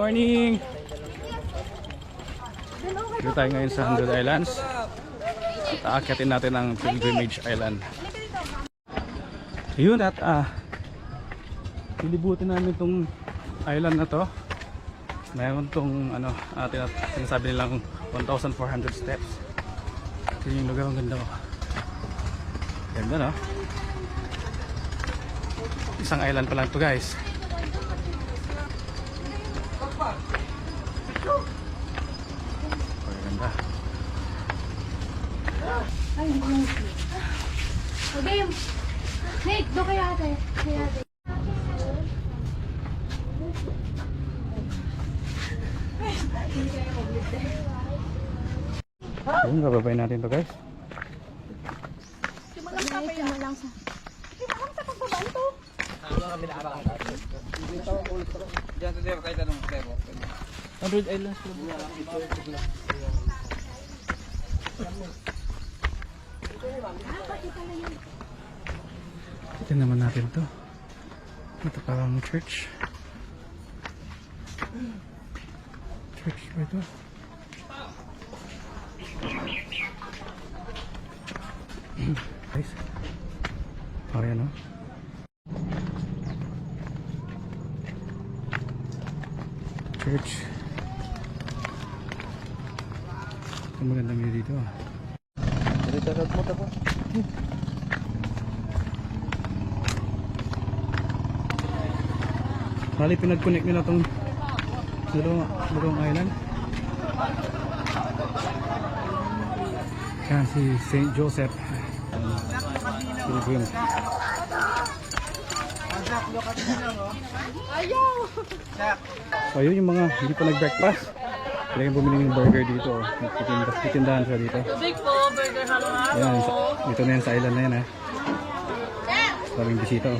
morning! Dito tayo ngayon sa Hundred Islands. At aakyatin natin ang Pilgrimage Island. Ayun at lilibutin namin itong island na to. Mayroon itong sinasabi nilang 1,400 steps. Ito yung lugar, ang ganda ko. Ganda, no? Isang island pa lang to, guys. Ganda. Ay, okay. Nate, doon kaya ate. Ayun, bababay natin to, guys. Simulang sa pagbabaan to. Diyan to Deo, kahit anong Deo. 100 Islands po. Ito naman natin to. Ito parang church. Church ba ito? Guys. Oh, yan, no? Church. Ang magandang view dito, ah. Dito sa mo tapo. Bali, pinag-connect nila itong dalawang island. Yan si St. Joseph Pilgrim. So yun yung mga hindi pa nag-breakfast. Kailangan bumili ng burger dito. Titindahan siya dito. Tubig po, burger halo-halo. Ayan, dito na yan sa island na yan, ha. Maraming bisita, oh.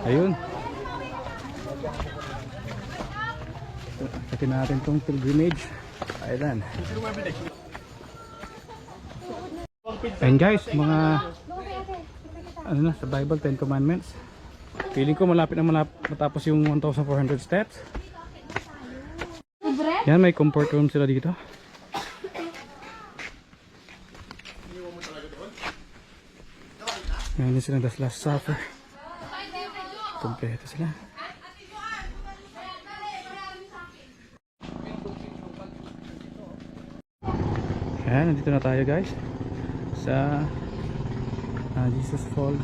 Ayun. Sakin natin itong Pilgrimage Island. And guys, mga sa Bible, 10 Commandments. Feeling ko malapit na matapos yung 1,400 steps. Yan, may comfort room sila dito. Yan din sila, the Last Supper. Kompleto sila. Yan, nandito na tayo, guys, sa Jesus Fall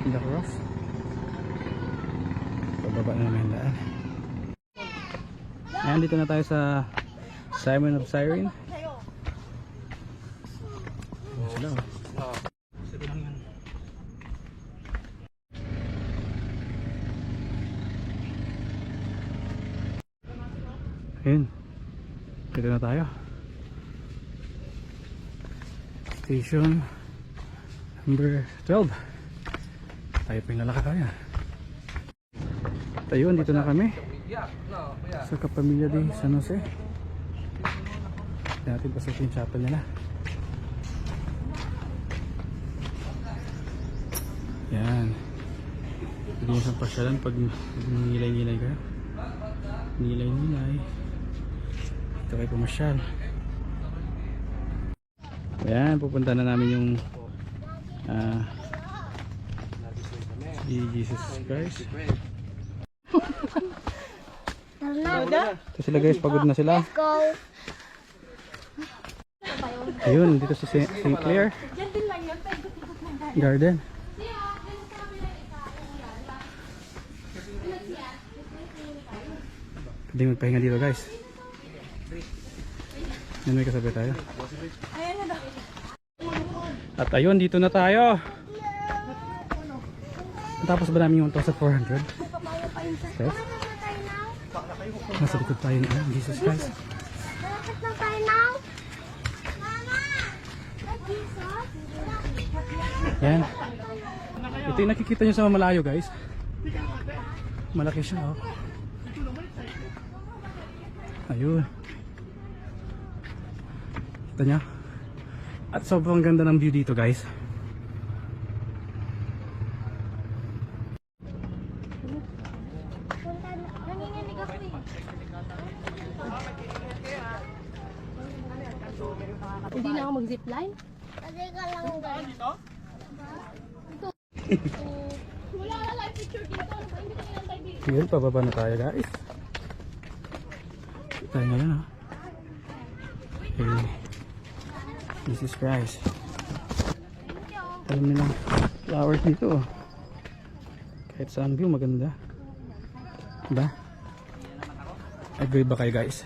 in the Cross. Pababa na namin daan. Ayan, dito na tayo sa Simon of Cyrene. Ayan sila, oh. Ayan, dito na tayo. Station number 12. Tayo pa yung lalakad tayo. Ayun, dito na kami sa Kapamilya de San Jose. Natin pasukin yung chapel nila. Yan. Pwede nyo sa pasyalan pag nilay-nilay kayo. Nilay-nilay. Ito kayo pumasyal. Ayan, pupunta na namin yung si Jesus Christ. Ito sila, guys, pagod na sila. Let's go. Ayun, dito si St. Clair Garden. Pwede magpahinga dito, guys. Yan, may kasabi tayo. At ayun, dito na tayo. Tapos ba namin yung 1,400? Yes. Nasa likod tayo ng Jesus Christ. Malapit na tayo now. Mama! Jesus! Yan. Ito yung nakikita nyo sa malayo, guys. Malaki siya, oh. Ayun. Kita nyo? At sobrang ganda ng view dito, guys. Hindi na ako mag-zipline. Kasi ka lang dito? Wala na live picture dito. Ano ba? Hindi ka lang tayo dito. Yun, pababa na tayo guys. Tayo ngayon ha. Okay. Jesus Christ. Alam nila flowers dito oh. Kahit saan view maganda. Diba? Agree ba kayo guys?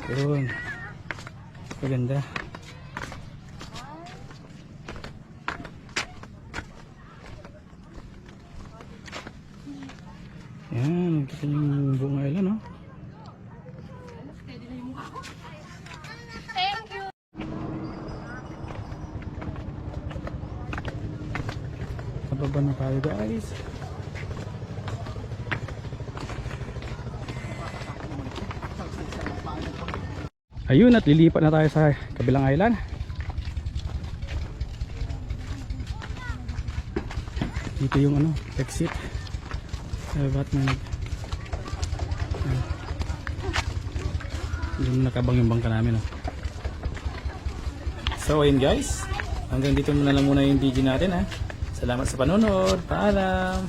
Yun. Maganda. Yan, kita yung buong island no? Thank you. Pababa na tayo guys. Ayun, at lilipat na tayo sa kabilang island. Dito yung ano, exit. Batman. Yung nakabang yung bangka namin. Oh. So ayun guys, hanggang dito muna lang muna yung video natin ha. Salamat sa panonood. Paalam.